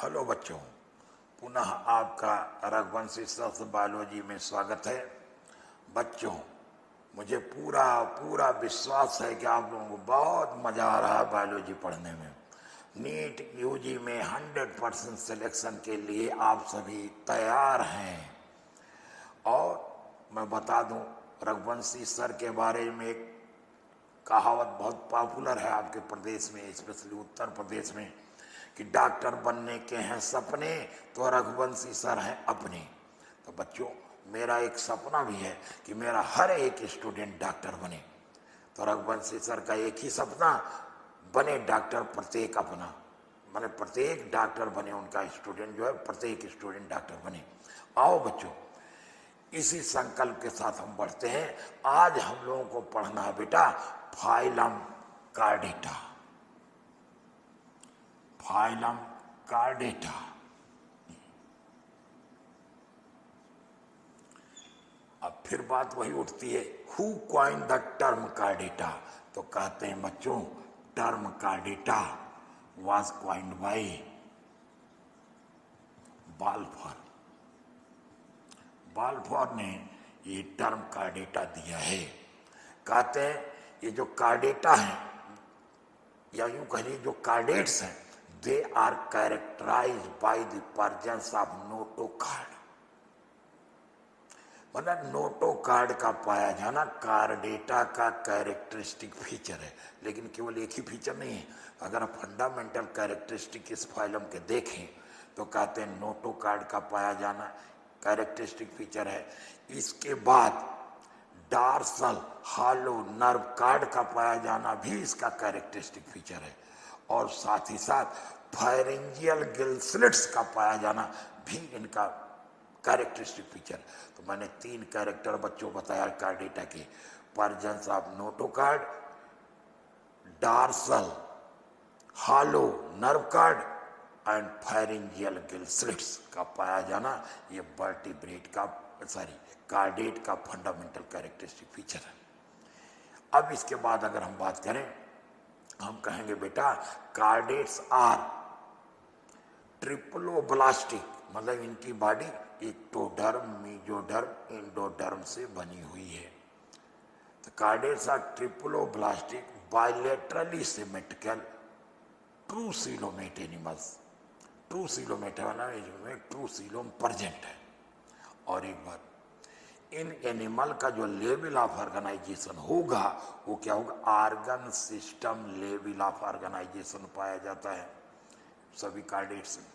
Hello बच्चों, पुनः आपका रघुवंशी शास्त्र बायोलॉजी में स्वागत है। बच्चों, मुझे पूरा पूरा विश्वास है कि आप लोगों को बहुत मजा आ रहा है बायोलॉजी पढ़ने में। नीट यूजी में 100% सिलेक्शन के लिए आप सभी तैयार हैं। और मैं बता दूं, रघुवंशी सर के बारे में एक कहावत बहुत पॉपुलर है आपके प्रदेश में, स्पेशली उत्तर प्रदेश में, कि डॉक्टर बनने के हैं सपने तो रघुवंशी सर हैं अपने। तो बच्चों, मेरा एक सपना भी है कि मेरा हर एक स्टूडेंट डॉक्टर बने। तो रघुवंशी सर का एक ही सपना, बने डॉक्टर प्रत्येक अपना, माने प्रत्येक डॉक्टर बने, उनका स्टूडेंट जो है प्रत्येक स्टूडेंट डॉक्टर बने। आओ बच्चों, इसी संकल्प के साथ हम बढ़ते हैं। आज हम लोगों को पढ़ना है बेटा फाइलम कार्डेटा। Phylum chordata. अब फिर बात वही उठती है, who coined the term chordata. तो कहते हैं बच्चों, term chordata was coined bye Balfour. Balfour ने ये टर्म कार्डेटा दिया है। कहते हैं ये जो कार्डेटा है, या यूं कहिए जो कार्डेट्स हैं, they are characterized by the presence of notochord. मतलब नोटोकार्ड का पाया जाना कार्डेटा का कैरेक्टरिस्टिक फीचर है। लेकिन केवल एक ही फीचर नहीं है। अगर आप फंडामेंटल कैरेक्टरिस्टिक इस फाइलम के देखें तो कहते हैं नोटोकार्ड का पाया जाना कैरेक्टरिस्टिक फीचर है। इसके बाद डार्सल हालो नर्व कार्ड का पाया जाना भी इसका कैरेक्टरिस्टिक फीचर है। और साथ ही साथ फायरिंजियल गिल स्लिट्स का पाया जाना भी इनका कैरेक्टरिस्टिक फीचर। तो मैंने 3 कैरेक्टर बच्चों बताया कार्डेटा के, presence of notochord, dorsal hollow nerve cord and pharyngeal gill slits का पाया जाना, ये वर्टिब्रेट का कार्डेट का फंडामेंटल कैरेक्टरिस्टिक फीचर है। अब इसके बाद अगर हम बात करें, हम कहेंगे बेटा कार्डेट्स आर ट्रिप्लोब्लास्टिक, मतलब इनकी बॉडी एक्टोडर्म, मेसोडर्म, एंडोडर्म से बनी हुई है। तो chordates are triploblastic bilaterally symmetrical true coelomate animals. True coelomate वाला इसमें ट्रू सीलोम प्रेजेंट है। और एक बात, इन एनिमल का जो लेवल ऑफ ऑर्गेनाइजेशन होगा वो क्या होगा, organ system level of organization पाया जाता है सभी कार्डेट्स में।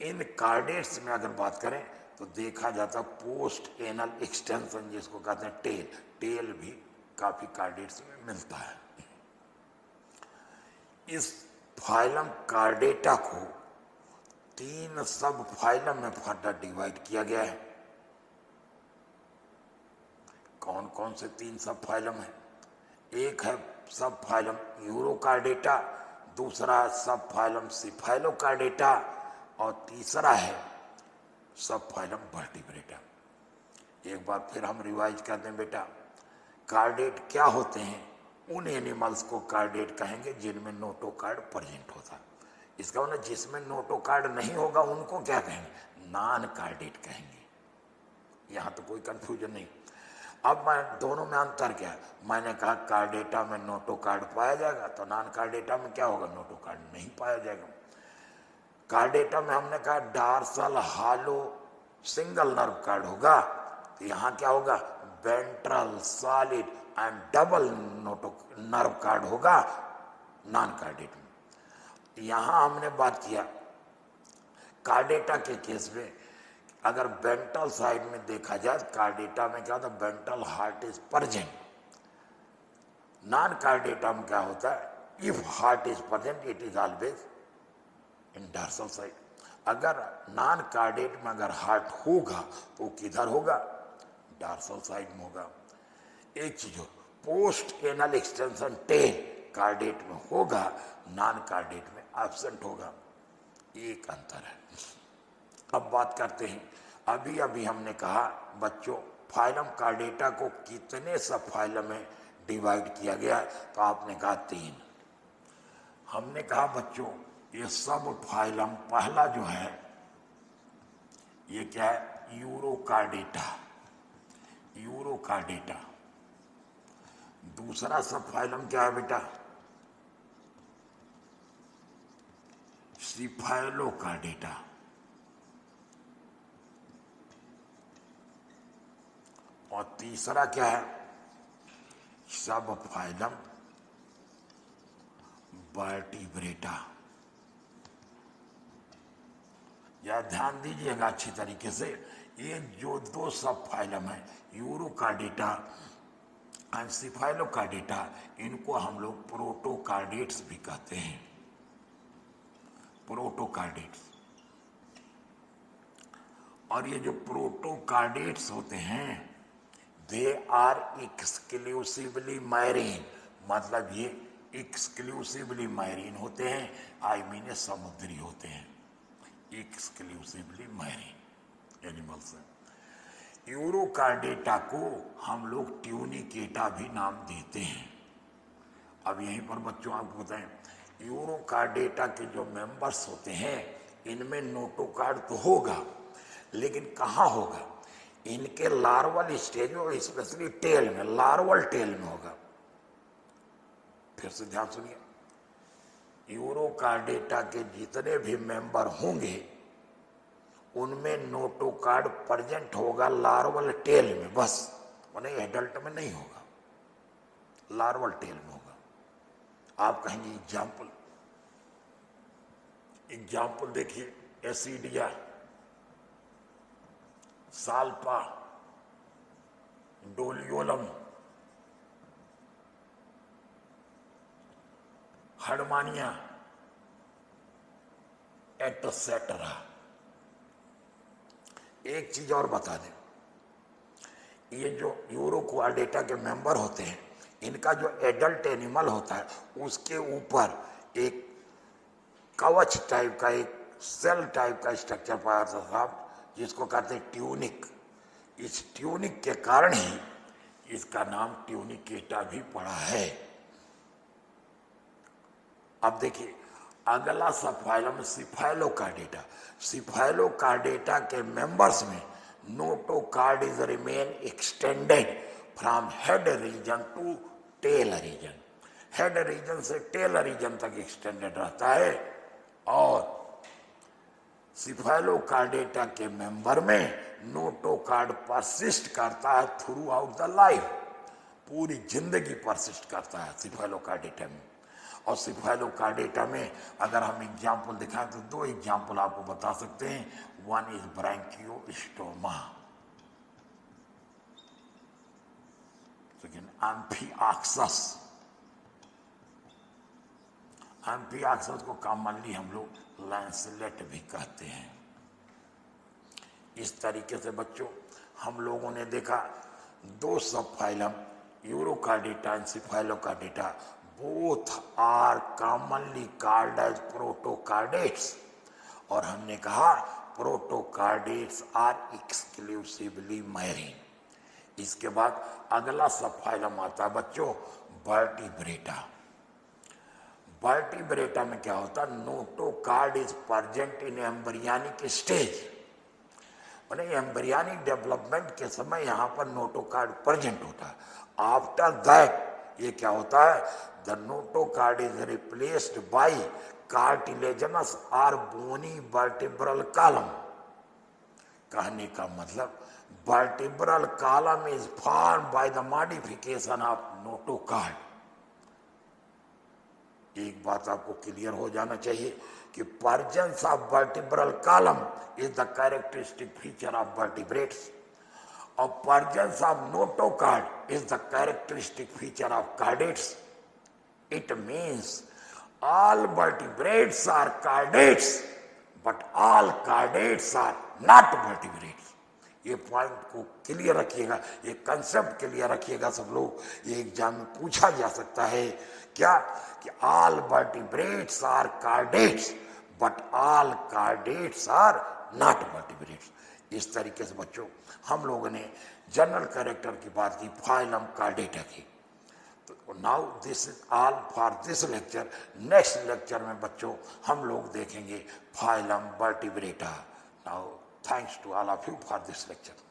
इन कार्डेट्स में अगर बात करें तो देखा जाता पोस्ट एनल एक्सटेंशन, जिसको कहते हैं टेल, टेल भी काफी कार्डेट्स में मिलता है। इस फाइलम कार्डेटा को 3 सब फाइलम में फर्दर डिवाइड किया गया है। कौन कौन से 3 सब फाइलम है? एक है सब फाइलम यूरोकार्डेटा, दूसरा सब फाइलम सिफाइलोकार्डेटा, और तीसरा है सब फाइलम वर्टिब्रेटा। एक बार फिर हम रिवाइज करते हैं बेटा, कार्डेट क्या होते हैं? उन एनिमल्स को कार्डेट कहेंगे जिनमें नोटोकार्ड प्रेजेंट होता है। इसका मतलब जिसमें नोटोकार्ड नहीं होगा उनको क्या कहेंगे? नॉन कार्डेट कहेंगे। यहां तो कोई कंफ्यूजन नहीं। अब मैं दोनों में अंतर क्या है? मैंने कहा कार्डेटा में नोटोकार्ड पाया जाएगा, तो नॉन कार्डेटा में क्या होगा? नोटोकार्ड नहीं पाया जाएगा। कार्डेटा में हमने कहा डार्सल हालो सिंगल नर्व कार्ड होगा, तो यहां क्या होगा? Ventral solid and double nerve card होगा नॉन कार्डेट में। यहां हमने बात किया कार्डेटा के केस में, अगर वेंट्रल साइड में देखा जाए कार्डेटा में क्या होता है? Ventral heart is present. Non chordata में क्या होता है? If heart is present it is always in dorsal side. अगर नॉन कार्डेट में अगर हार्ट होगा तो किधर होगा? डॉर्सल साइड में होगा। एक चीज हो, पोस्ट एनल एक्सटेंशन टेल कार्डेट में होगा, नॉन कार्डेट में एब्सेंट होगा। एक अंतर है। अब बात करते हैं, अभी अभी हमने कहा बच्चों फाइलम कार्डेटा को कितने सब फाइलम में डिवाइड किया गया? तो आपने कहा 3। हमने कहा बच्चों ये सब फाइलम पहला जो है ये क्या है, यूरोकार्डेटा, यूरोकार्डेटा। दूसरा सब फाइलम क्या है बेटा, सिफाइलोकार्डेटा। और तीसरा क्या है, सब फाइलम वर्टिब्रेटा। या ध्यान दीजिएगा अच्छी तरीके से, ये जो दो सब फाइलम है यूरोकार्डेटा एंड सिफाइलोकार्डेटा, इनको हम लोग प्रोटोकार्डेट्स भी कहते हैं, प्रोटोकार्डेट्स। और ये जो प्रोटोकार्डेट्स होते हैं दे आर एक्सक्लूसिवली मैरीन, मतलब ये एक्सक्लूसिवली मैरीन होते हैं, आई मीन समुद्री होते हैं, एक्सक्लूसिवली मैरीन एनिमल्स हैं। यूरोकार्डेटा को हम लोग ट्यूनिकेटा भी नाम देते हैं। अब यहीं पर बच्चों आपको बताएं, यूरोकार्डेटा के जो मेंबर्स होते हैं इनमें नोटोकार्ड तो होगा, लेकिन कहाँ होगा, इनके लार्वल स्टेज में, स्पेशली टेल में, लार्वल टेल में होगा। फिर से ध्यान सुनिए, यूरोकार्डेटा के जितने भी मेंबर होंगे उनमें नोटोकार्ड प्रेजेंट होगा लार्वल टेल में बस, माने एडल्ट में नहीं होगा, लार्वल टेल में होगा। आप कहेंगे एग्जाम्पल, एग्जाम्पल देखिए, एसिडिया, साल्पा, डोलियोलम, हडमानिया एटसेट्रा। एक चीज और बता दें, ये जो यूरोकार्डेटा के मेंबर होते हैं इनका जो एडल्ट एनिमल होता है उसके ऊपर एक कवच टाइप का, एक सेल टाइप का स्ट्रक्चर पाया था साहब, जिसको कहते हैं ट्यूनिक। इस ट्यूनिक के कारण ही इसका नाम ट्यूनिकेटा भी पड़ा है। अब देखिए अगला सब फाइलम सिफाइलोकार्डेटा। सिफाइलोकार्डेटा के मेंबर्स में notochord is remain extended from head region to tail region, head region से टेल रीजन तक एक्सटेंडेड रहता है। और सिफाइलोकार्डेटा के मेंबर में नोटोकार्ड परसिस्ट करता है थ्रू आउट द लाइफ, पूरी जिंदगी परसिस्ट करता है सिफाइलोकार्डेटा में। और सिफाइलोकार्डेटा में अगर हम एग्जाम्पल दिखाएं तो दो एग्जाम्पल आपको बता सकते हैं। One is branchiostoma, second amphioxus. Amphioxus को कॉमनली हम लोग लैंसलेट भी कहते हैं। इस तरीके से बच्चों हम लोगों ने देखा दो सब phylum urochordata and cephalochordata, both are commonly called as protochordates. और हमने कहा प्रोटोकार्डेट्स आर एक्सक्लूसिवली मैरीन। इसके बाद अगला सब फाइलम आता है बच्चों वर्टिब्रेटा। वर्टिब्रेटा में क्या होता है, notochord is present in embryonic stage, माने एम्ब्रियनिक डेवलपमेंट के समय यहाँ पर नोटोकार्ड प्रेजेंट होता है। आफ्टर दैट ये क्या होता है, the notochord is replaced by cartilaginous और बोनी वर्टिब्रल कॉलम। कहने का मतलब vertebral column is formed by the modification of notochord. एक बात आपको क्लियर हो जाना चाहिए कि presence of vertebral column is the characteristic feature of vertebrates और presence of notochord is the characteristic feature of chordates. It means all vertebrates are cardates but all cardates are not vertebrates। ये point को clear रखिएगा, ये concept clear रखिएगा सब लोग। ये exam में पूछा जा सकता है क्या कि all vertebrates are cardates but all cardates are not vertebrates। इस तरीके से बच्चों हम लोगों ने जनरल कैरेक्टर की बात की फाइलम कार्डेटा की। तो now this is all for this lecture. Next lecture में बच्चों हम लोग देखेंगे phylum Vertebrata. Now thanks to all of you for this lecture.